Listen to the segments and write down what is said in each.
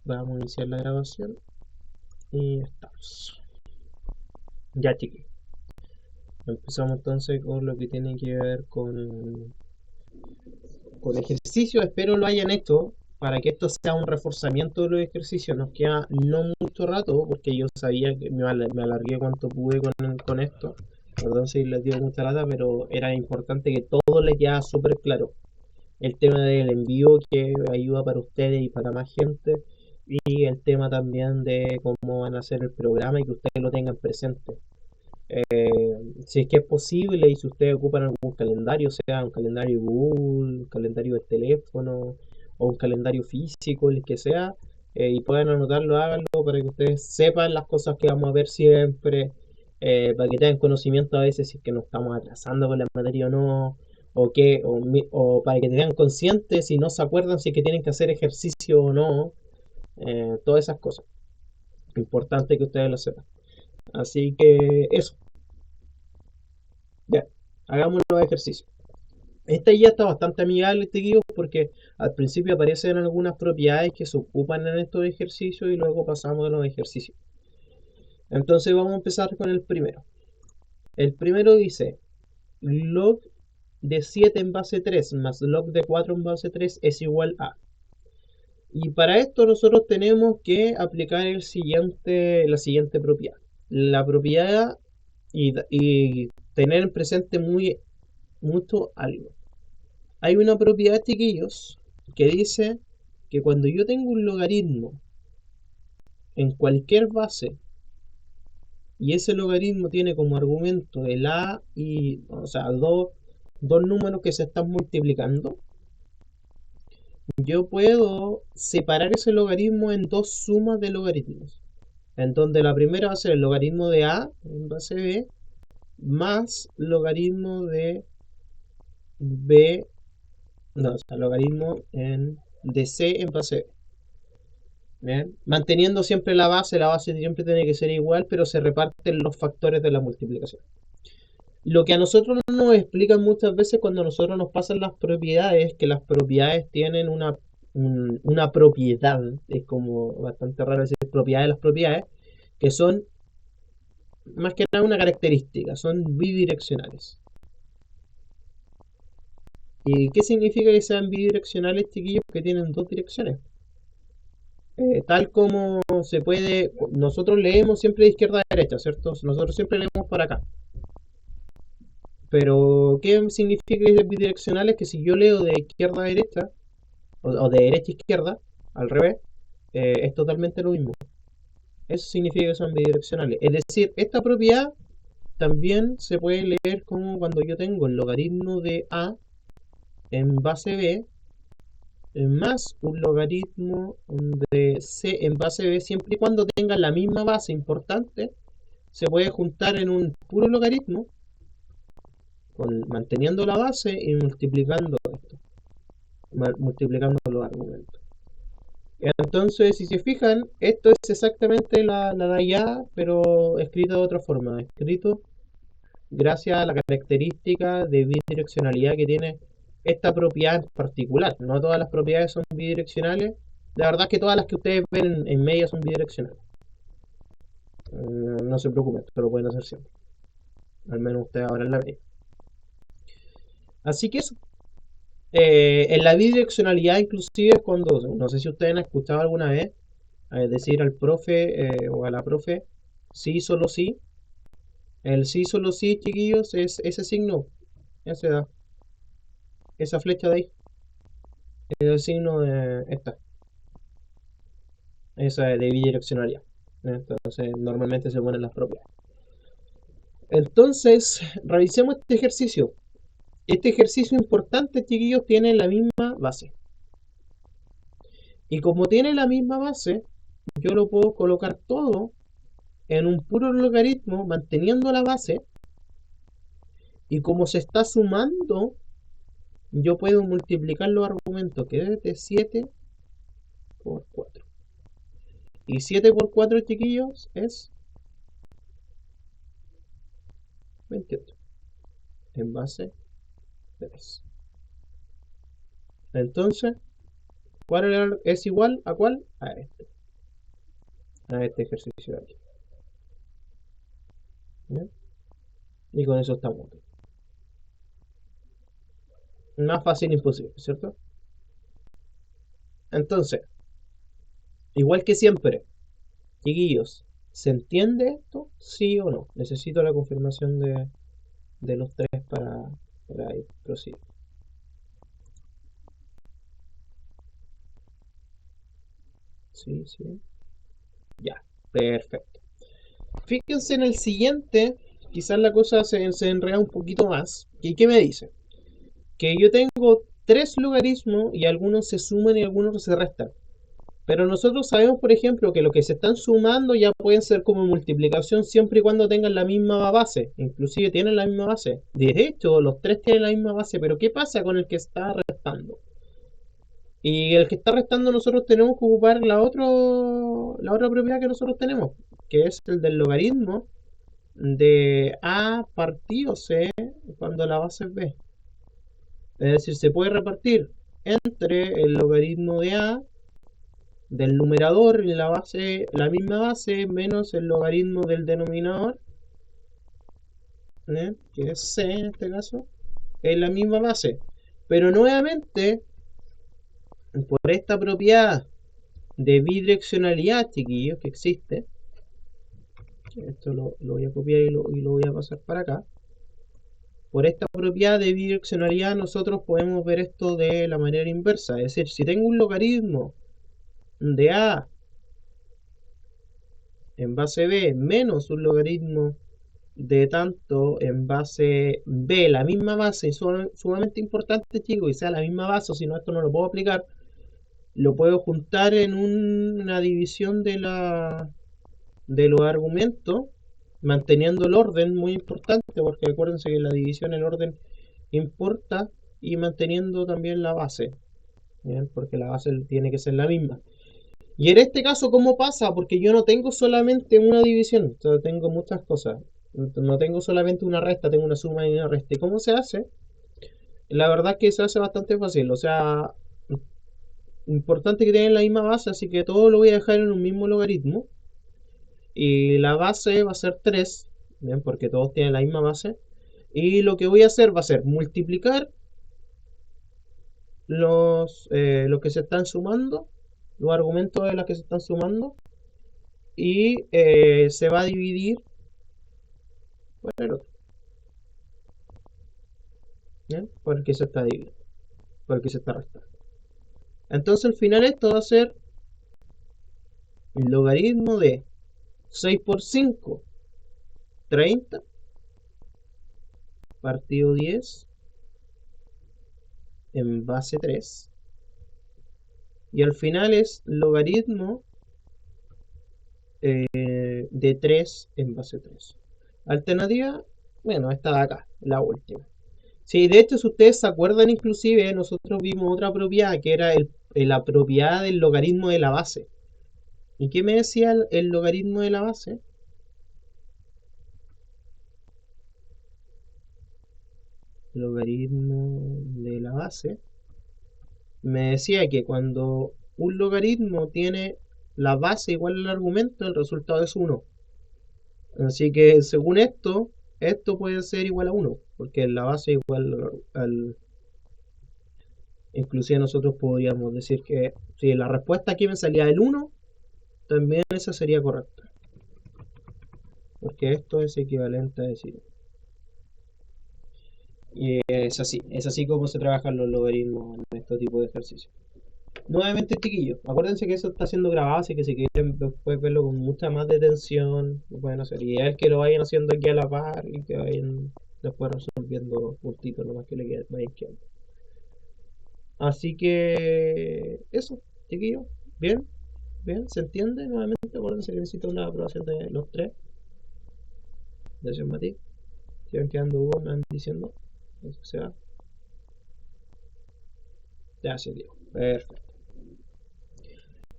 Vamos a iniciar la grabación y estamos. Ya, chiquillos. Empezamos entonces con lo que tiene que ver con ejercicio. Espero lo hayan hecho para que esto sea un reforzamiento de los ejercicios. Nos queda no mucho rato porque yo sabía que me alargué cuanto pude con esto. Perdón si les dio mucha lata, pero era importante que todo les quedara súper claro. El tema del envío que ayuda para ustedes y para más gente, y el tema también de cómo van a hacer el programa y que ustedes lo tengan presente. Si es que es posible y si ustedes ocupan algún calendario, sea un calendario Google, un calendario de teléfono o un calendario físico, el que sea, y puedan anotarlo, háganlo para que ustedes sepan las cosas que vamos a ver siempre, para que tengan conocimiento a veces si es que nos estamos atrasando con la materia o no, o para que tengan conscientes si no se acuerdan si es que tienen que hacer ejercicio o no, todas esas cosas. Importante que ustedes lo sepan. Así que eso. Ya, hagamos los ejercicios. Esta ya está bastante amigable, este guío, porque al principio aparecen algunas propiedades que se ocupan en estos ejercicios y luego pasamos a los ejercicios. Entonces vamos a empezar con el primero. El primero dice, log de 7 en base 3 más log de 4 en base 3 es igual a. Y para esto nosotros tenemos que aplicar la siguiente propiedad. La propiedad y tener presente mucho algo. Hay una propiedad, chiquillos, que dice que cuando yo tengo un logaritmo en cualquier base y ese logaritmo tiene como argumento el a y, o sea, dos números que se están multiplicando, yo puedo separar ese logaritmo en dos sumas de logaritmos. En donde la primera va a ser el logaritmo de a en base b más logaritmo de b, no, o sea, logaritmo de c en base b. ¿Bien? Manteniendo siempre la base siempre tiene que ser igual, pero se reparten los factores de la multiplicación. Lo que a nosotros no nos explican muchas veces cuando a nosotros nos pasan las propiedades, que las propiedades tienen una propiedad, es como bastante raro decir propiedades de las propiedades, que son más que nada una característica, son bidireccionales. ¿Y qué significa que sean bidireccionales, chiquillos? Que tienen dos direcciones. Tal como se puede, nosotros leemos siempre de izquierda a derecha, ¿cierto? Nosotros siempre leemos para acá. Pero, ¿qué significa que es bidireccional? Es que si yo leo de izquierda a derecha, o de derecha a izquierda, al revés, es totalmente lo mismo. Eso significa que son bidireccionales. Es decir, esta propiedad también se puede leer como cuando yo tengo el logaritmo de A en base B más un logaritmo de C en base B, siempre y cuando tengan la misma base importante, se puede juntar en un puro logaritmo, manteniendo la base y multiplicando esto, multiplicando los argumentos. Entonces, si se fijan, esto es exactamente la de allá, pero escrito de otra forma, escrito gracias a la característica de bidireccionalidad que tiene esta propiedad en particular. No todas las propiedades son bidireccionales. La verdad es que todas las que ustedes ven en media son bidireccionales. No se preocupen, esto lo pueden hacer siempre. Al menos ustedes ahora en la media. Así que eso. En la bidireccionalidad inclusive cuando, no sé si ustedes han escuchado alguna vez decir al profe o a la profe, sí, solo sí. El sí, solo sí, chiquillos, es ese signo, ese da, esa flecha de ahí, es el signo de esta, esa de bidireccionalidad. Entonces normalmente se ponen las propias. Entonces, revisemos este ejercicio. Este ejercicio importante, chiquillos, tiene la misma base. Y como tiene la misma base, yo lo puedo colocar todo en un puro logaritmo manteniendo la base. Y como se está sumando, yo puedo multiplicar los argumentos, que es de 7 por 4. Y 7 por 4, chiquillos, es 28 en base 3. Entonces, ¿cuál es igual a cuál? A este. a este ejercicio de aquí. ¿Bien? Y con eso estamos. Más fácil imposible, ¿cierto? Entonces, igual que siempre, chiquillos, ¿se entiende esto? ¿Sí o no? Necesito la confirmación de los tres para ir prosigue. Sí, sí. Ya, perfecto. Fíjense en el siguiente, quizás la cosa se enreda un poquito más. ¿Y qué me dice? Que yo tengo tres logaritmos y algunos se suman y algunos se restan. Pero nosotros sabemos, por ejemplo, que lo que se están sumando ya pueden ser como multiplicación siempre y cuando tengan la misma base. Inclusive tienen la misma base. De hecho, los tres tienen la misma base, pero ¿qué pasa con el que está restando? Y el que está restando nosotros tenemos que ocupar la otra propiedad que nosotros tenemos, que es el del logaritmo de A partido C cuando la base es B. Es decir, se puede repartir entre el logaritmo de A del numerador en la base, la misma base, menos el logaritmo del denominador, ¿eh? Que es C en este caso, en la misma base. Pero nuevamente, por esta propiedad de bidireccionalidad, chiquillos, que existe, esto lo voy a copiar y lo voy a pasar para acá. Por esta propiedad de bidireccionalidad nosotros podemos ver esto de la manera inversa. Es decir, si tengo un logaritmo de A en base B menos un logaritmo de tanto en base B, la misma base, es sumamente importante, chicos, y sea la misma base, o si no, esto no lo puedo aplicar, lo puedo juntar en una división de los argumentos, manteniendo el orden, muy importante, porque acuérdense que en la división el orden importa, y manteniendo también la base, ¿bien? Porque la base tiene que ser la misma. Y en este caso, ¿cómo pasa? Porque yo no tengo solamente una división, o sea, tengo muchas cosas. No tengo solamente una resta, tengo una suma y una resta. ¿Y cómo se hace? La verdad es que se hace bastante fácil. O sea, importante que tengan la misma base, así que todo lo voy a dejar en un mismo logaritmo. Y la base va a ser 3, ¿bien? Porque todos tienen la misma base. Y lo que voy a hacer va a ser multiplicar los que se están sumando, los argumentos de los que se están sumando, y se va a dividir por el otro, ¿bien? Porque se está dividiendo, porque se está restando. Entonces al final esto va a ser el logaritmo de 6 por 5, 30, partido 10 en base 3. Y al final es logaritmo de 3 en base 3. Alternativa, bueno, esta de acá, la última. Sí, de hecho, si ustedes se acuerdan, inclusive nosotros vimos otra propiedad que era la propiedad del logaritmo de la base. ¿Y qué me decía el logaritmo de la base? Logaritmo de la base me decía que cuando un logaritmo tiene la base igual al argumento, el resultado es 1. Así que según esto puede ser igual a 1, porque la base es igual al... Inclusive nosotros podríamos decir que si la respuesta aquí me salía el 1, también esa sería correcta, porque esto es equivalente a decir. Y es así como se trabajan los logaritmos en este tipo de ejercicios. Nuevamente, chiquillos, acuérdense que eso está siendo grabado, así que si quieren después verlo con mucha más detención, lo pueden hacer. Y es que lo vayan haciendo aquí a la par y que vayan después resolviendo puntitos nomás que le vayan quedando. Así que eso, chiquillos, bien, bien, ¿se entiende? Nuevamente, acuérdense que necesito una aprobación de los tres. Gracias, Mati. Si van quedando dudas, me van diciendo. Eso se va. Gracias, Diego. Perfecto.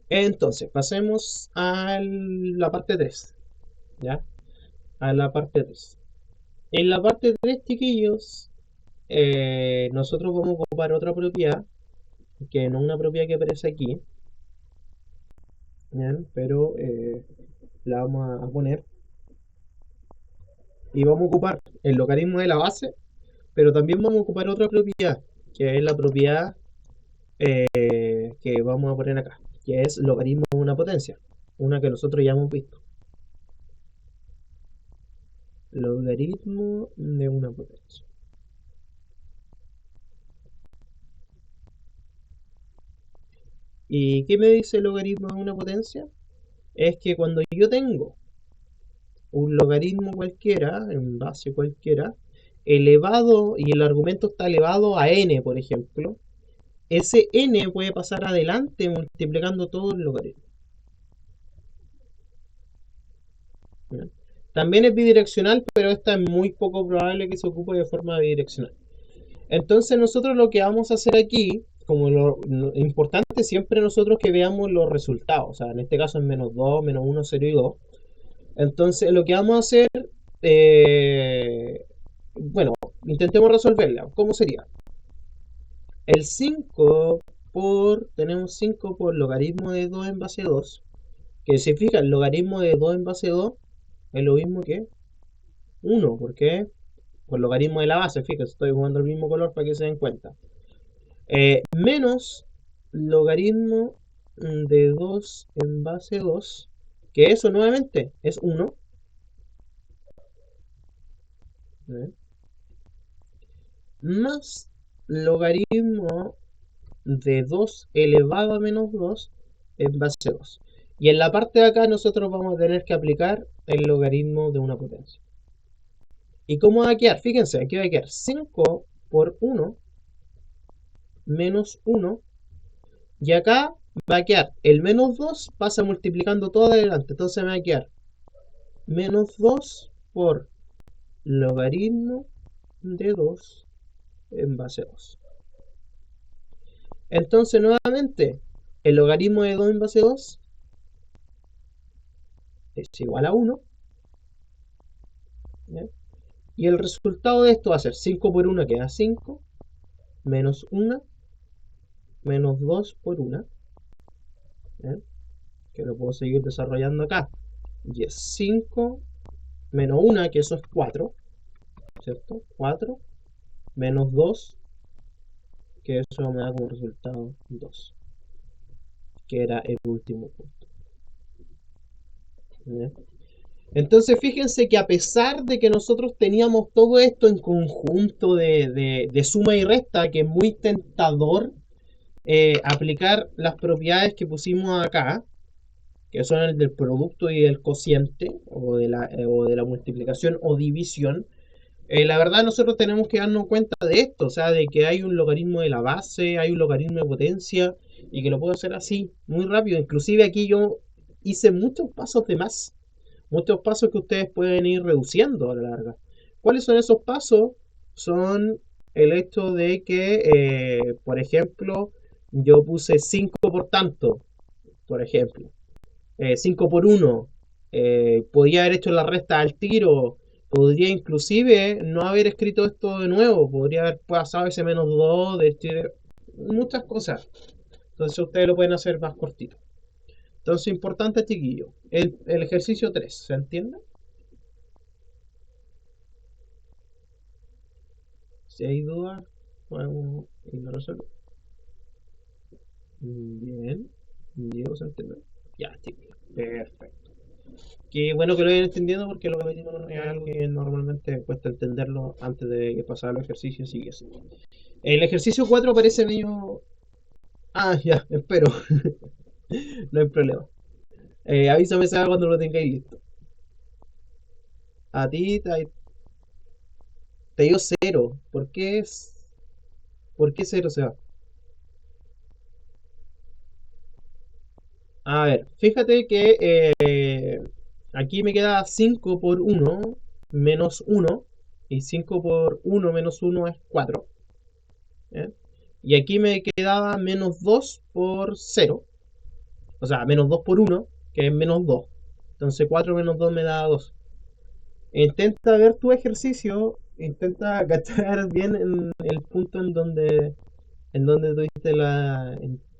Entonces, pasemos a la parte 3. ¿Ya? A la parte 3. En la parte 3, chiquillos, nosotros vamos a ocupar otra propiedad, que no es una propiedad que aparece aquí, Bien, pero la vamos a poner y vamos a ocupar el logaritmo de la base, pero también vamos a ocupar otra propiedad, que es la propiedad que vamos a poner acá, que es logaritmo de una potencia, una que nosotros ya hemos visto. Logaritmo de una potencia. ¿Y qué me dice el logaritmo de una potencia? Es que cuando yo tengo un logaritmo cualquiera, en base cualquiera, elevado, y el argumento está elevado a n, por ejemplo, ese n puede pasar adelante multiplicando todo el logaritmo. ¿Ya? También es bidireccional, pero esta es muy poco probable que se ocupe de forma bidireccional. Entonces nosotros lo que vamos a hacer aquí, como lo importante siempre nosotros que veamos los resultados, o sea, en este caso es menos 2, menos 1, 0 y 2. Entonces lo que vamos a hacer, eh, bueno, intentemos resolverla. ¿Cómo sería? El 5 tenemos 5 por logaritmo de 2 en base 2, que si fija el logaritmo de 2 en base 2 es lo mismo que 1, porque por logaritmo de la base, fíjense, estoy jugando el mismo color para que se den cuenta. Menos logaritmo de 2 en base 2, que eso nuevamente es 1, ¿eh? Más logaritmo de 2 elevado a menos 2 en base 2. Y en la parte de acá nosotros vamos a tener que aplicar el logaritmo de una potencia. ¿Y cómo va a quedar? Fíjense, aquí va a quedar 5 por 1 menos 1. Y acá va a quedar el menos 2, pasa multiplicando todo adelante. Entonces me va a quedar menos 2 por logaritmo de 2 en base 2. Entonces nuevamente, el logaritmo de 2 en base 2 es igual a 1. ¿Ya? Y el resultado de esto va a ser 5 por 1 queda 5, menos 1, menos 2 por 1. ¿Ya? Que lo puedo seguir desarrollando acá. Y es 5 menos 1, que eso es 4, ¿cierto? 4 menos 2, que eso me da como resultado 2, que era el último punto. ¿Ya? Entonces fíjense que a pesar de que nosotros teníamos todo esto en conjunto de suma y resta, que es muy tentador aplicar las propiedades que pusimos acá, que son el del producto y del cociente, o de la multiplicación o división, la verdad nosotros tenemos que darnos cuenta de esto, o sea, de que hay un logaritmo de la base, hay un logaritmo de potencia, y que lo puedo hacer así, muy rápido. Inclusive aquí yo hice muchos pasos de más, muchos pasos que ustedes pueden ir reduciendo a la larga. ¿Cuáles son esos pasos? Son el hecho de que, por ejemplo, yo puse 5 por tanto, por ejemplo. 5 por 1. Podría haber hecho la resta al tiro. Podría inclusive no haber escrito esto de nuevo. Podría haber pasado ese menos 2 muchas cosas. Entonces ustedes lo pueden hacer más cortito. Entonces, importante, chiquillo. El ejercicio 3, ¿se entiende? Si hay dudas, podemos ir a resolver. Bien. Diego, ¿se entiende? Ya, chiquillo. Perfecto. Qué bueno que lo hayan entendido porque lo que es algo que normalmente cuesta entenderlo antes de pasar al ejercicio siguiente. El ejercicio 4 parece medio... Ah, ya, espero. No hay problema. Avísame Seba, cuando lo tengáis listo. A ti te dio cero. ¿Por qué cero, Seba? A ver, fíjate que aquí me queda 5 por 1 menos 1. Y 5 por 1 menos 1 es 4. ¿Eh? Y aquí me quedaba menos 2 por 0. O sea, menos 2 por 1, que es menos 2. Entonces 4 menos 2 me da 2. Intenta ver tu ejercicio, intenta cachar bien en el punto en donde tuviste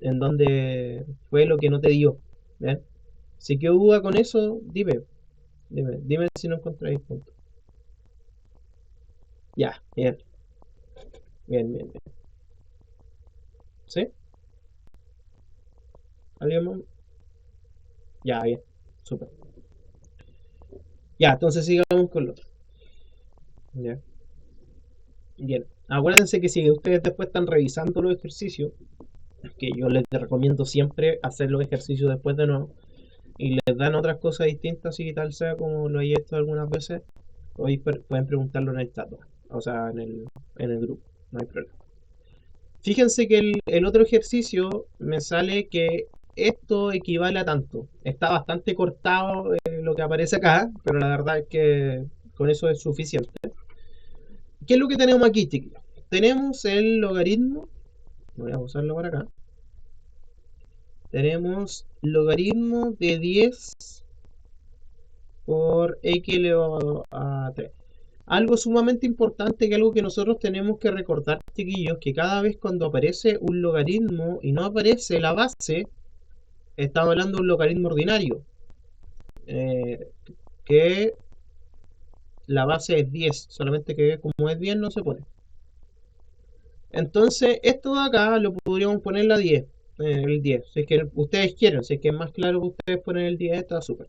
en donde fue lo que no te dio. ¿Ves? Si quedó duda con eso, dime si no encontráis punto. Ya, bien, bien. ¿Sí? ¿Alguien más? Ya, bien, súper. Ya, entonces sigamos con lo otro. Ya, bien. Acuérdense que si ustedes después están revisando los ejercicios, que yo les recomiendo siempre hacer los ejercicios después de nuevo, y les dan otras cosas distintas y tal sea como lo he hecho algunas veces, hoy pueden preguntarlo en el chat, o sea, en el grupo, no hay problema. Fíjense que el otro ejercicio me sale que esto equivale a tanto. Está bastante cortado lo que aparece acá, pero la verdad es que con eso es suficiente. ¿Qué es lo que tenemos aquí, chiquillos? Tenemos el logaritmo, voy a usarlo para acá. Tenemos logaritmo de 10 por x elevado a 3. Algo sumamente importante, que algo que nosotros tenemos que recordar, chiquillos, que cada vez cuando aparece un logaritmo y no aparece la base, estamos hablando de un logaritmo ordinario, eh, que la base es 10, solamente que como es 10 no se pone. Entonces, esto de acá lo podríamos poner la 10, el 10, si es que ustedes quieren, si es que es más claro que ustedes ponen el 10, está súper.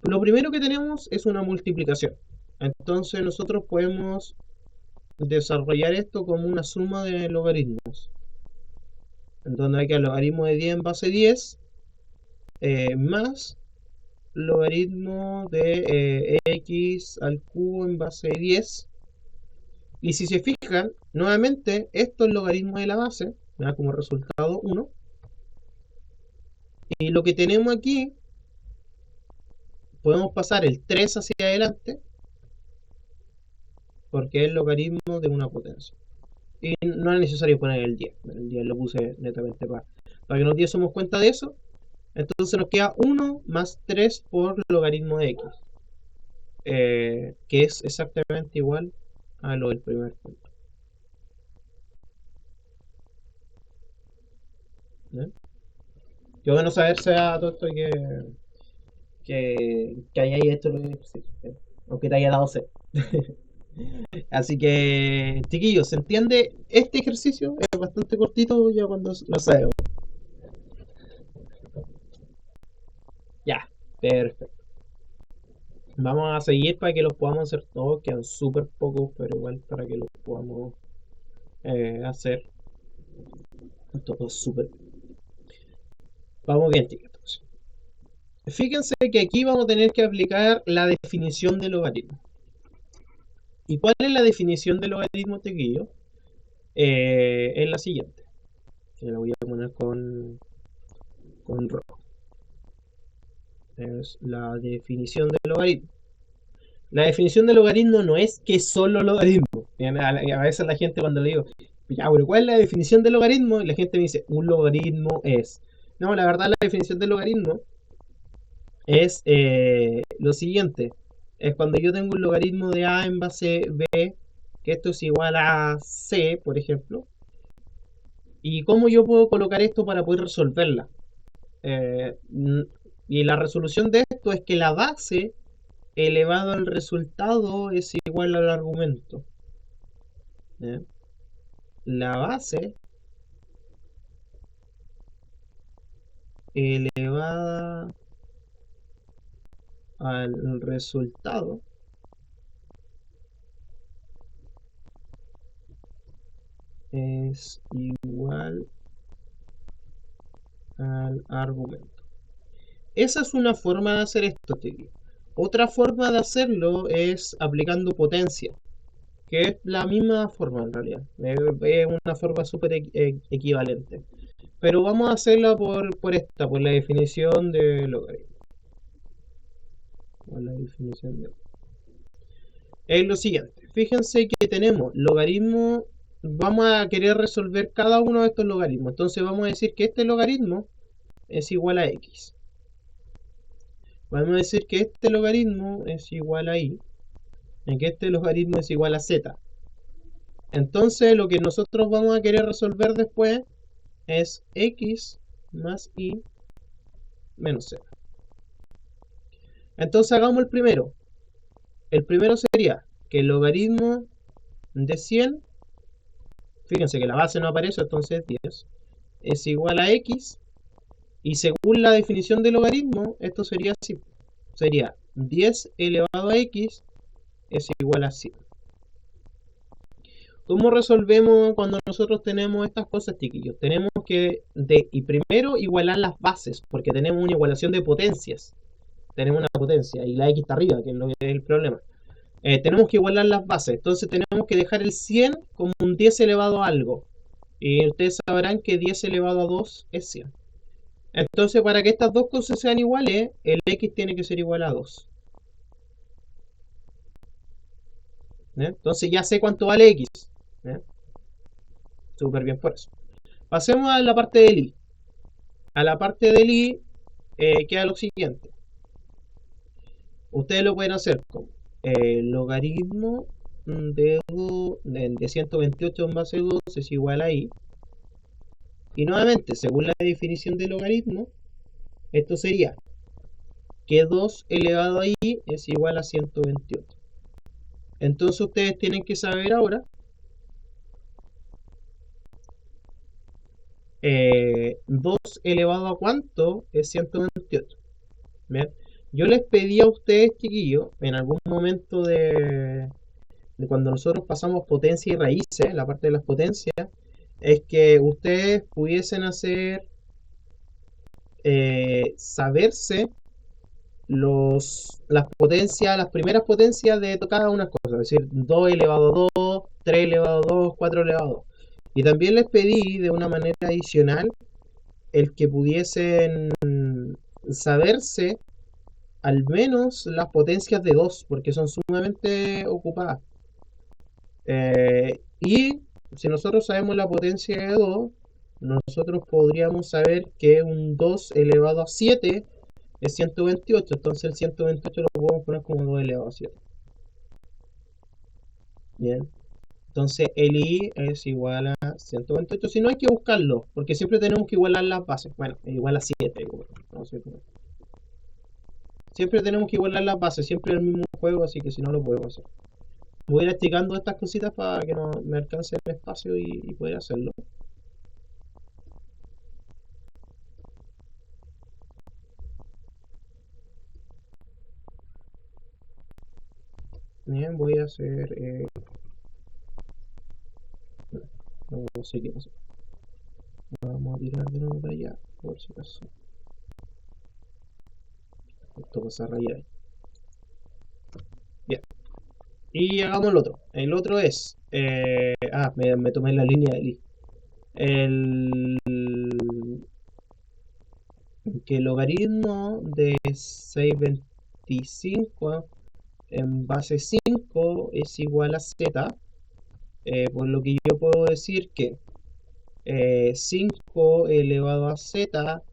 Lo primero que tenemos es una multiplicación. Entonces nosotros podemos desarrollar esto como una suma de logaritmos. Entonces hay que el logaritmo de 10 en base 10 más logaritmo de x al cubo en base 10. Y si se fijan, nuevamente, esto es logaritmo de la base, me da como resultado 1. Y lo que tenemos aquí, podemos pasar el 3 hacia adelante, porque es el logaritmo de una potencia. Y no es necesario poner el 10 lo puse netamente para que nos diésemos cuenta de eso. Entonces nos queda 1 más 3 por logaritmo de x, que es exactamente igual a lo del primer punto. ¿Eh? Qué bueno saberse a todo esto que hayáis hecho lo que aunque te haya dado sed. Así que, chiquillos, ¿se entiende? Este ejercicio es bastante cortito ya cuando lo sabemos. Ya, perfecto. Vamos a seguir para que los podamos hacer todos. Quedan súper pocos, pero igual para que los podamos hacer todos súper. Vamos bien, chicos. Fíjense que aquí vamos a tener que aplicar la definición de logaritmo. ¿Y cuál es la definición de logaritmo, chiquillos? Es la siguiente. Que la voy a poner con rojo. Es la definición de logaritmo. La definición de logaritmo no es que solo logaritmo. A veces la gente cuando le digo, ya, bueno, ¿cuál es la definición de logaritmo? Y la gente me dice, un logaritmo es. No, la verdad la definición de logaritmo es lo siguiente. Es cuando yo tengo un logaritmo de A en base B, que esto es igual a C, por ejemplo. ¿Y cómo yo puedo colocar esto para poder resolverla? Eh, y la resolución de esto es que la base elevado al resultado es igual al argumento. ¿Eh? La base elevada al resultado es igual al argumento. Esa es una forma de hacer esto, chiquillos. Otra forma de hacerlo es aplicando potencia, que es la misma forma en realidad. Es una forma súper equivalente. Pero vamos a hacerla por la definición de logaritmo. Por la definición de es lo siguiente. Fíjense que tenemos logaritmo. Vamos a querer resolver cada uno de estos logaritmos. Entonces vamos a decir que este logaritmo es igual a x. Vamos a decir que este logaritmo es igual a y. Y que este logaritmo es igual a z. Entonces lo que nosotros vamos a querer resolver después es x más y menos z. Entonces hagamos el primero. El primero sería que el logaritmo de 100, fíjense que la base no aparece, entonces 10, es igual a x. Y según la definición del logaritmo, esto sería así. Sería 10 elevado a x es igual a 100. ¿Cómo resolvemos cuando nosotros tenemos estas cosas, chiquillos? Tenemos que, y primero, igualar las bases, porque tenemos una igualación de potencias. Tenemos una potencia y la x está arriba, que es lo que es el problema. Tenemos que igualar las bases, entonces tenemos que dejar el 100 como un 10 elevado a algo. Y ustedes sabrán que 10 elevado a 2 es 100. Entonces, para que estas dos cosas sean iguales, el x tiene que ser igual a 2. Entonces ya sé cuánto vale x. Súper bien por eso. Pasemos a la parte del i. A la parte del i queda lo siguiente. Ustedes lo pueden hacer con logaritmo de 128 en base 2 es igual a i. Y nuevamente, según la definición de logaritmo, esto sería que 2 elevado a i es igual a 128. Entonces ustedes tienen que saber ahora 2 elevado a cuánto es 128. ¿Bien? Yo les pedí a ustedes, chiquillos, en algún momento de cuando nosotros pasamos potencia y raíces, la parte de las potencias, es que ustedes pudiesen hacer, saberse las potencias, las primeras potencias de cada una cosa, es decir, 2 elevado a 2, 3 elevado a 2, 4 elevado a 2. Y también les pedí de una manera adicional el que pudiesen saberse al menos las potencias de 2 porque son sumamente ocupadas. Y si nosotros sabemos la potencia de 2, nosotros podríamos saber que un 2 elevado a 7 es 128. Entonces el 128 lo podemos poner como 2 elevado a 7. Bien. Entonces el i es igual a 128. Si no, hay que buscarlo, porque siempre tenemos que igualar las bases. Bueno, igual a 7. Siempre tenemos que igualar las bases, siempre el mismo juego, así que si no lo podemos hacer. Voy a ir explicando estas cositas para que no me alcance el espacio y poder hacerlo. Bien, voy a hacer... no sé qué pasa. Vamos a tirar de nuevo para allá, por si acaso. Esto pasa a rayar ahí. Bien. Y hagamos el otro. El otro es... me tomé la línea del i. El que el logaritmo de 625 en base 5 es igual a z, por lo que yo puedo decir que 5 elevado a z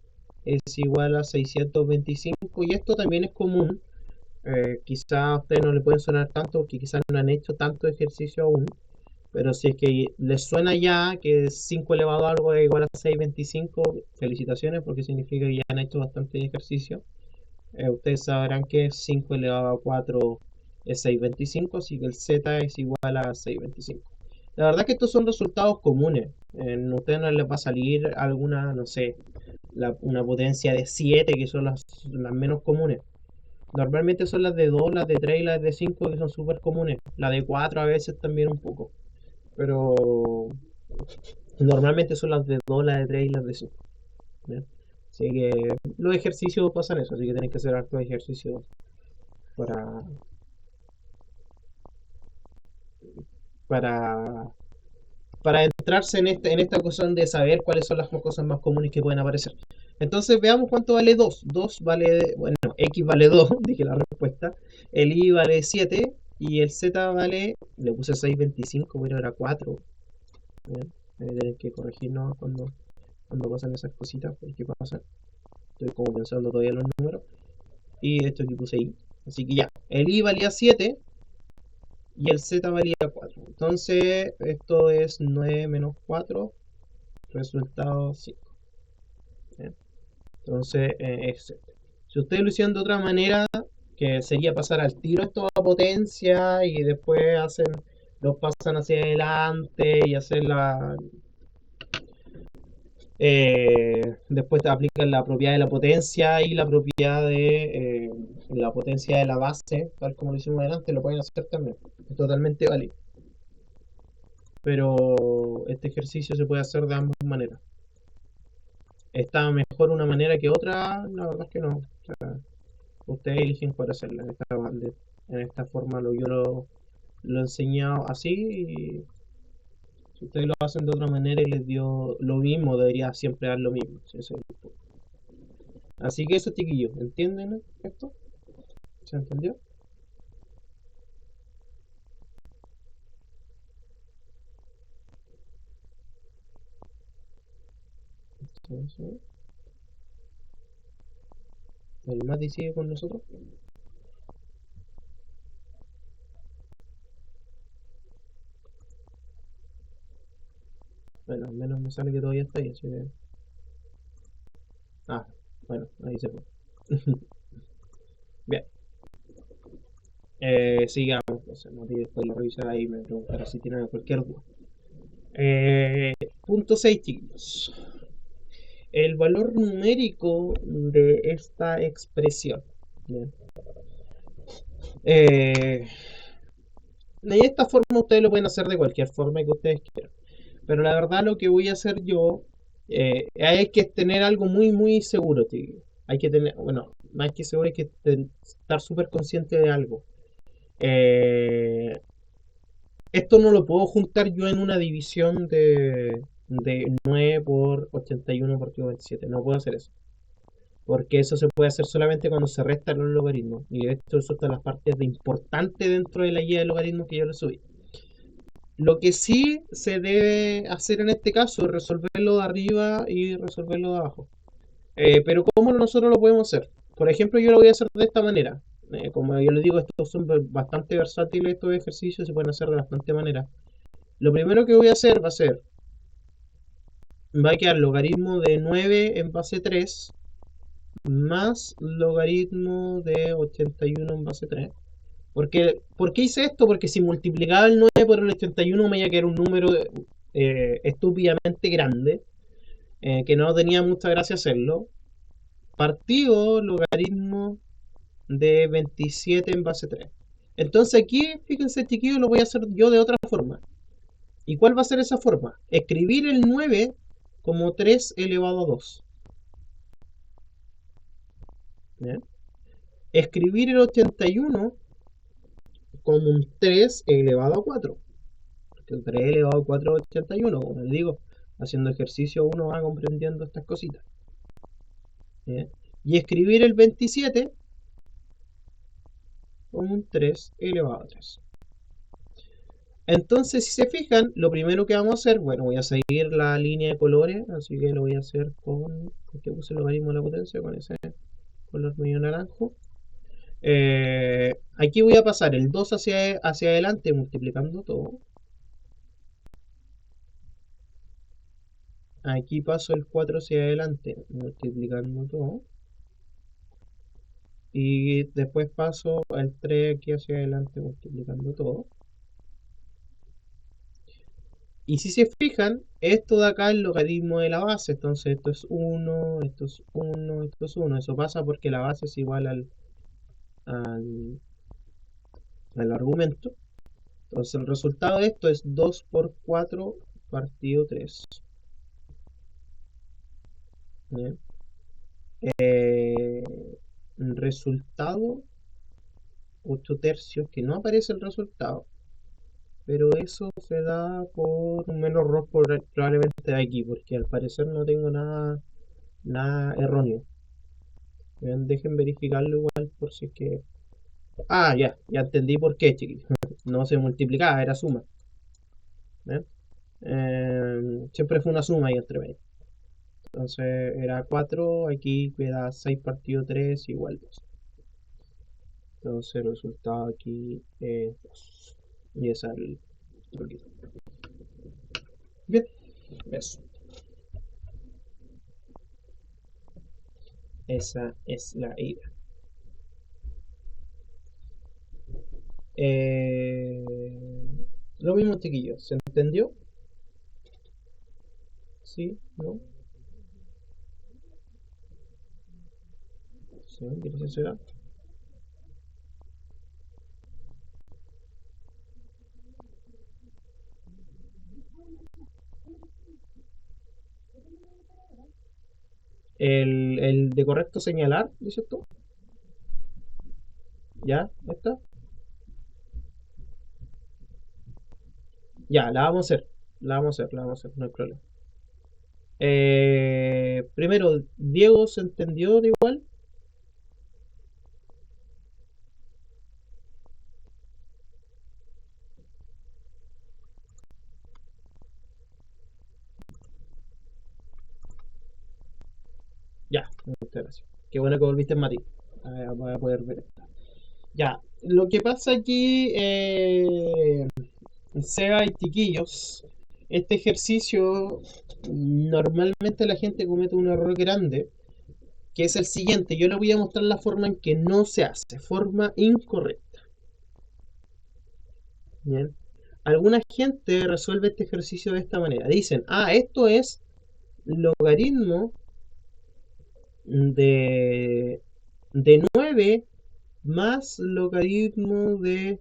es igual a 625, y esto también es común. Quizás a ustedes no le pueden sonar tanto porque quizás no han hecho tanto ejercicio aún, pero si es que les suena ya que 5 elevado a algo es igual a 625, felicitaciones porque significa que ya han hecho bastante ejercicio. Ustedes sabrán que 5 elevado a 4 es 625, así que el z es igual a 625. La verdad que estos son resultados comunes. A ustedes no les va a salir alguna, no sé, una potencia de 7, que son las menos comunes. Normalmente son las de 2, las de 3 y las de 5 que son súper comunes. La de 4 a veces también un poco. Pero normalmente son las de 2, las de 3 y las de 5. ¿Bien? Así que los ejercicios pasan eso, así que tienen que hacer hartos ejercicios para, para, para entrarse en esta cuestión de saber cuáles son las cosas más comunes que pueden aparecer. Entonces veamos cuánto vale 2. 2 vale, bueno, x vale 2, dije la respuesta. El i vale 7 y el z vale, le puse 625, pero era 4. Bien, tienen que corregirnos cuando pasan esas cositas, porque pasa. Estoy como pensando todavía los números. Y esto que puse i. Así que ya, el i valía 7 y el z valía 4. Entonces, esto es 9 menos 4, resultado 5. ¿Bien? Entonces, es 7. Si ustedes lo hicieron de otra manera, que sería pasar al tiro esto a potencia y después los pasan hacia adelante y hacer después te aplican la propiedad de la potencia y la propiedad de la potencia de la base, tal como lo hicimos adelante, lo pueden hacer también. Es totalmente válido. Pero este ejercicio se puede hacer de ambas maneras. ¿Está mejor una manera que otra? La verdad es que no. O sea, ustedes eligen cuál hacerla. En esta forma lo he enseñado así y si ustedes lo hacen de otra manera y les dio lo mismo, debería siempre dar lo mismo. Sí, eso es. Así que eso, chiquillos, ¿entienden esto? ¿Se entendió? Sí, sí. ¿El Mati sigue con nosotros? Bueno, al menos me sale que todavía está ahí, así que... Ah, bueno, ahí se fue. Bien, sigamos. Entonces, Mati después lo revisará ahí y me preguntará si tiene cualquier duda. Punto 6, chicos. El valor numérico de esta expresión. Bien. Eh, de esta forma ustedes lo pueden hacer de cualquier forma que ustedes quieran. Pero la verdad lo que voy a hacer yo hay que tener algo muy, muy seguro, tío. Hay que tener, bueno, más que seguro hay que estar súper consciente de algo. Eh, Esto no lo puedo juntar yo en una división de 9 por 81 partido 27. No puedo hacer eso. Porque eso se puede hacer solamente cuando se restan los logaritmos. Y de hecho, eso está en las partes de importante dentro de la guía de logaritmos que yo le subí. Lo que sí se debe hacer en este caso es resolverlo de arriba y resolverlo de abajo. Pero ¿cómo nosotros lo podemos hacer? Por ejemplo, yo lo voy a hacer de esta manera. Como yo les digo, estos son bastante versátiles, estos ejercicios se pueden hacer de bastante manera. Lo primero que voy a hacer va a quedar logaritmo de 9 en base 3 más logaritmo de 81 en base 3. ¿Por qué hice esto? Porque si multiplicaba el 9 por el 81 me iba a quedar un número estúpidamente grande, que no tenía mucha gracia hacerlo. Partido logaritmo de 27 en base 3. Entonces aquí, fíjense chiquillos, lo voy a hacer yo de otra forma. ¿Y cuál va a ser esa forma? Escribir el 9 como 3 elevado a 2. ¿Bien? Escribir el 81 como un 3 elevado a 4. Porque el 3 elevado a 4 es 81, como les digo. Haciendo ejercicio uno va comprendiendo estas cositas. ¿Bien? Y escribir el 27 como un 3 elevado a 3. Entonces, si se fijan, lo primero que vamos a hacer, bueno, voy a seguir la línea de colores, así que lo voy a hacer ¿con qué puse el logaritmo de la potencia? Con ese color medio naranjo. Aquí voy a pasar el 2 hacia adelante multiplicando todo. Aquí paso el 4 hacia adelante multiplicando todo. Y después paso el 3 aquí hacia adelante multiplicando todo. Y si se fijan, esto de acá es el logaritmo de la base. Entonces esto es 1, esto es 1, esto es 1. Eso pasa porque la base es igual al, al argumento. Entonces el resultado de esto es 2 por 4 partido 3. ¿Bien? Eh, Resultado 8 tercios, que no aparece el resultado. Pero eso se da por un menos error probablemente de aquí, porque al parecer no tengo nada erróneo. Bien, dejen verificarlo igual por si es que... Ah, ya entendí por qué, chiquillos. No se multiplicaba, era suma. ¿Ven? Siempre fue una suma ahí entre medio. Entonces era 4, aquí queda 6 partido 3 igual 2. Entonces el resultado aquí es 2. Y esa es el truquito. Bien, eso. Esa es la idea. Eh, lo mismo, chiquillos. ¿Se entendió? ¿Sí? ¿No? ¿Sí? ¿Quieres será? El de correcto señalar, dices tú. ¿Ya? ¿Está? Ya, la vamos a hacer. La vamos a hacer, la vamos a hacer, no hay problema. Primero, Diego se entendió de igual. Ya, muchas gracias. Qué bueno que volviste en Mati. Voy a poder ver. Ya, lo que pasa aquí, Seba y Tiquillos, este ejercicio normalmente la gente comete un error grande, que es el siguiente. Yo le voy a mostrar la forma en que no se hace, forma incorrecta. Bien. Alguna gente resuelve este ejercicio de esta manera. Dicen, esto es logaritmo de, de 9 más logaritmo de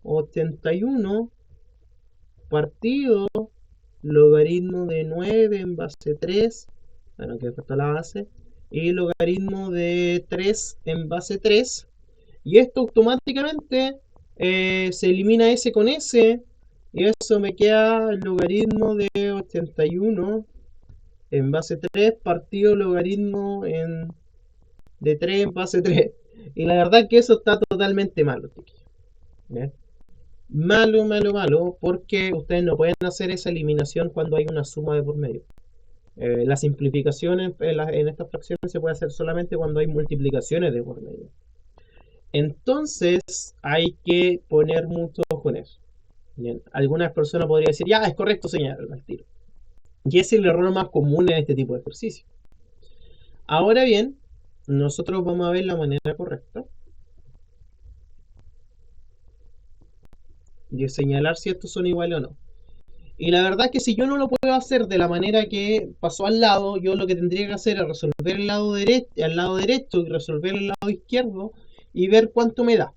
81 partido logaritmo de 9 en base 3, bueno, que falta la base, y logaritmo de 3 en base 3, y esto automáticamente se elimina S con S, y eso me queda el logaritmo de 81 en base 3 partido logaritmo de 3 en base 3. Y la verdad que eso está totalmente malo, chiquillos. ¿Bien? Malo, malo, malo, porque ustedes no pueden hacer esa eliminación cuando hay una suma de por medio. La simplificación en estas fracciones se puede hacer solamente cuando hay multiplicaciones de por medio. Entonces hay que poner mucho ojo en eso. Bien, algunas personas podrían decir, ya, es correcto señalar al tiro. Y es el error más común en este tipo de ejercicio. Ahora bien, nosotros vamos a ver la manera correcta de señalar si estos son iguales o no. Y la verdad es que si yo no lo puedo hacer de la manera que pasó al lado, yo lo que tendría que hacer es resolver al lado derecho y resolver el lado izquierdo y ver cuánto me da.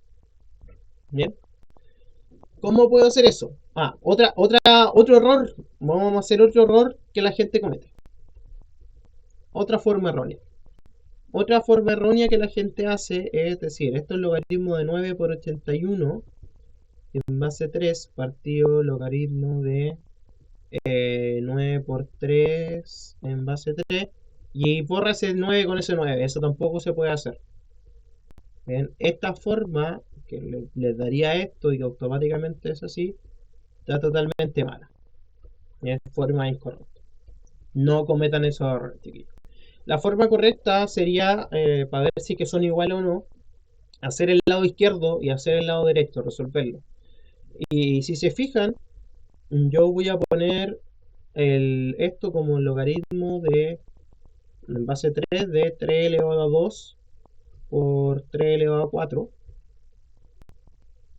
Bien. ¿Cómo puedo hacer eso? Otro error. Vamos a hacer otro error que la gente comete. Otra forma errónea. Otra forma errónea que la gente hace es decir, esto es logaritmo de 9 por 81 en base 3 partido logaritmo de 9 por 3 en base 3 y borra ese 9 con ese 9. Eso tampoco se puede hacer. Bien, esta forma que les daría esto y que automáticamente es así, está totalmente mala. Es forma incorrecta. No cometan esos errores, chiquillos. La forma correcta sería, para ver si que son iguales o no, hacer el lado izquierdo y hacer el lado derecho, resolverlo. Y si se fijan, yo voy a poner esto como logaritmo de en base 3 de 3 elevado a 2 por 3 elevado a 4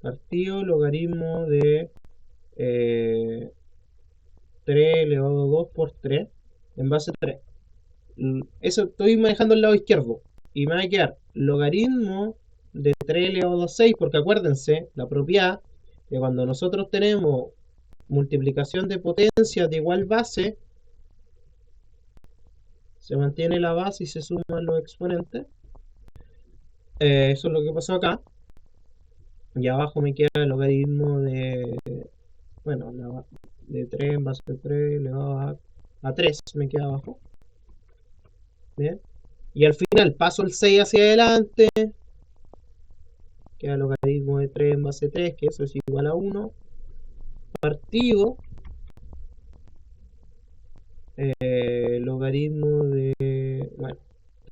partido logaritmo de 3 elevado a 2 por 3 en base 3. Eso estoy manejando el lado izquierdo. Y me va a quedar logaritmo de 3 elevado a 6, porque acuérdense, la propiedad de cuando nosotros tenemos multiplicación de potencias de igual base, se mantiene la base y se suman los exponentes. Eso es lo que pasó acá. Y abajo me queda el logaritmo de, bueno, de 3 en base a 3 elevado a 3 me queda abajo. Bien. Y al final paso el 6 hacia adelante, queda el logaritmo de 3 en base a 3, que eso es igual a 1, partido logaritmo de, bueno,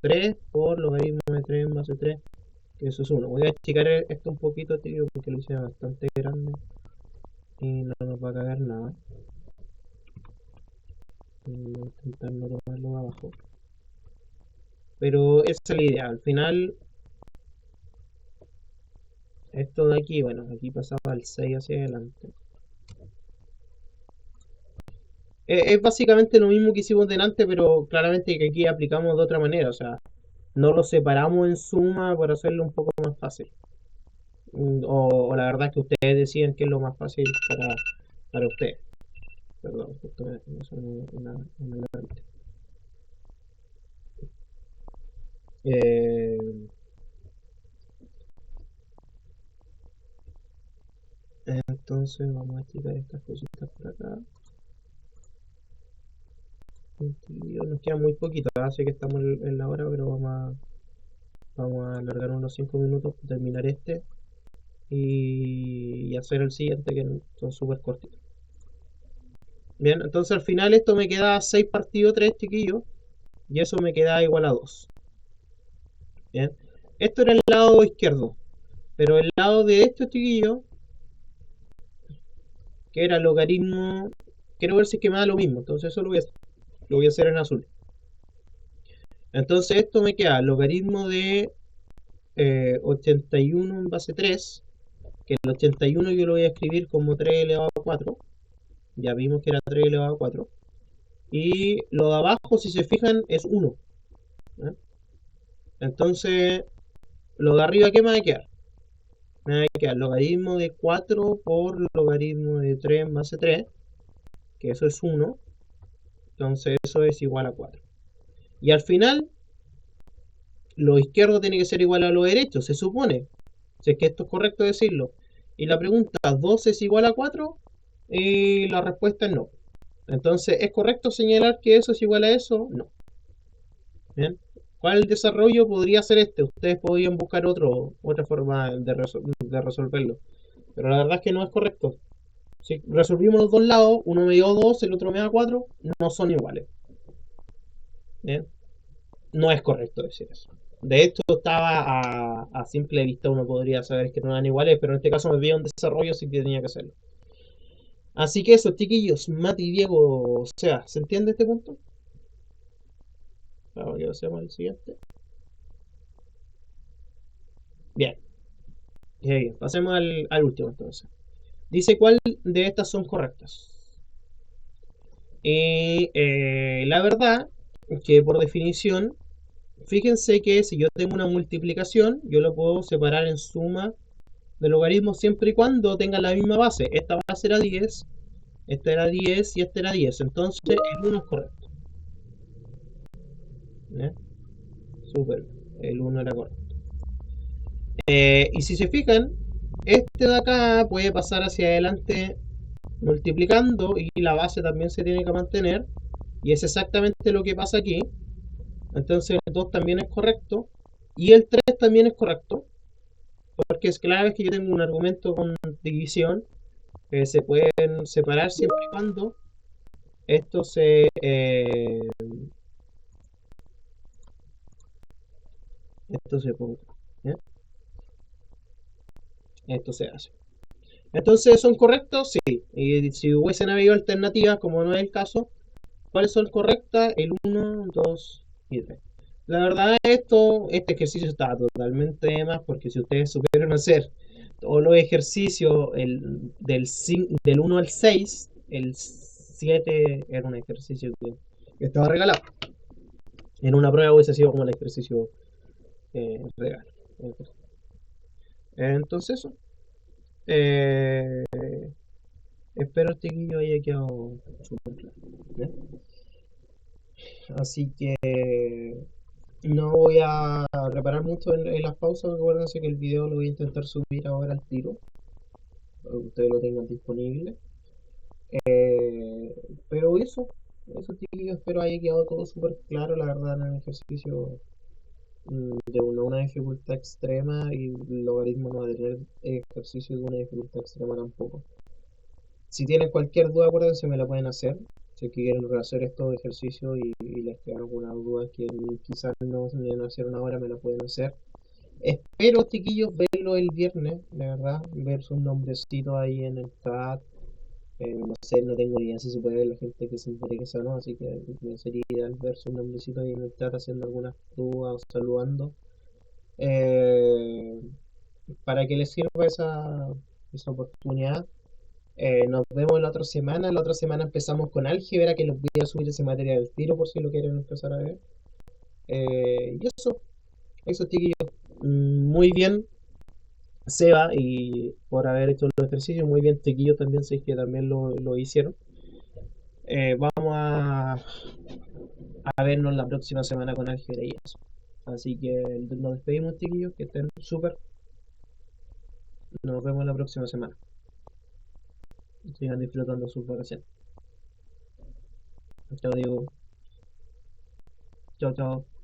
3 por logaritmo de 3 en base a 3, que eso es 1. Voy a achicar esto un poquito, tío, porque lo hice bastante grande y no nos va a cagar nada. Voy a intentar no tomarlo abajo. Pero esa es la idea. Al final, Esto de aquí, bueno, aquí pasaba el 6 hacia adelante. Es básicamente lo mismo que hicimos delante, pero claramente que aquí aplicamos de otra manera. O sea, no lo separamos en suma para hacerlo un poco más fácil. O la verdad es que ustedes deciden qué es lo más fácil para ustedes. Perdón, esto es una larguita. Eh, entonces vamos a estirar estas cositas por acá. Nos queda muy poquito, así que estamos en la hora, pero vamos a alargar unos 5 minutos para terminar este y hacer el siguiente, que son súper cortitos. Bien, entonces al final esto me queda 6 partido 3, chiquillos, y eso me queda igual a 2. Bien, esto era el lado izquierdo, pero el lado de esto, chiquillos, que era logaritmo, quiero ver si es que me da lo mismo, entonces eso lo voy a hacer en azul. Entonces esto me queda logaritmo de 81 en base 3, que el 81 yo lo voy a escribir como 3 elevado a 4, ya vimos que era 3 elevado a 4, y lo de abajo, si se fijan, es 1. ¿Eh? Entonces, lo de arriba, ¿qué me va a quedar? Me va a quedar logaritmo de 4 por logaritmo de 3 en base 3, que eso es 1, entonces eso es igual a 4. Y al final, lo izquierdo tiene que ser igual a lo derecho, se supone. Si es que esto es correcto decirlo. Y la pregunta, ¿2 es igual a 4? Y la respuesta es no. Entonces, ¿es correcto señalar que eso es igual a eso? No. ¿Bien? ¿Cuál desarrollo podría ser este? Ustedes podrían buscar otra forma de resolverlo. Pero la verdad es que no es correcto. Si resolvimos los dos lados, uno me dio 2, el otro me da 4, no son iguales. ¿Bien? No es correcto decir eso. De hecho, estaba a simple vista, uno podría saber que no eran iguales, pero en este caso me veía un desarrollo, así que tenía que hacerlo. Así que eso, chiquillos, Mati y Diego, o sea, ¿se entiende este punto? Vamos que hacemos el siguiente. Bien, bien. Pasemos al último entonces. Dice cuál de estas son correctas. La verdad que por definición, fíjense que si yo tengo una multiplicación, yo lo puedo separar en suma de logaritmos siempre y cuando tengan la misma base. Esta base era 10, esta era 10 y esta era 10. Entonces el 1 es correcto. ¿Eh? Súper, el 1 era correcto. Y si se fijan, este de acá puede pasar hacia adelante multiplicando y la base también se tiene que mantener. Y es exactamente lo que pasa aquí. Entonces el 2 también es correcto. Y el 3 también es correcto. Porque es claro que yo tengo un argumento con división que se pueden separar siempre y cuando esto se ponga. ¿Eh? Esto se hace. Entonces, ¿son correctos? Sí. Y si hubiesen habido alternativas, como no es el caso, ¿cuáles son correctas? El 1, 2 y 3. La verdad, este ejercicio está totalmente de más, porque si ustedes supieron hacer todos los ejercicios del 1 al 6, el 7 era un ejercicio que estaba regalado. En una prueba hubiese sido como el ejercicio regalo. Entonces, eso. Eh, espero este guillo haya quedado súper claro. ¿Ya? Así que no voy a reparar mucho en las pausas. Acuérdense que el video lo voy a intentar subir ahora al tiro, para que ustedes lo tengan disponible. Eh, pero eso chiquillos, espero haya quedado todo súper claro. La verdad, en el ejercicio de una dificultad extrema, y el logaritmo no va a tener ejercicio de una dificultad extrema tampoco. Si tienen cualquier duda, acuérdense, me la pueden hacer. Si quieren rehacer estos ejercicios y les quedan alguna duda que quizás no se me hicieron ahora, me la pueden hacer. Espero, chiquillos, verlo el viernes, de verdad, ver sus nombrecitos ahí en el chat. No sé, no tengo ni idea si se puede ver la gente que se interesa o no, así que sería ideal ver sus nombrecitos ahí en el chat haciendo algunas dudas o saludando. Eh, para que les sirva esa oportunidad. Nos vemos la otra semana. La otra semana empezamos con álgebra, que los voy a subir ese material del tiro por si lo quieren empezar a ver. Y eso chiquillos. Muy bien, Seba, y por haber hecho los ejercicios, muy bien, chiquillos también, sé que también lo hicieron. Vamos a vernos la próxima semana con álgebra y eso. Así que nos despedimos, chiquillos, que estén súper. Nos vemos la próxima semana. Sigan disfrutando sus vacaciones. Chao, Diego. Chao, chao.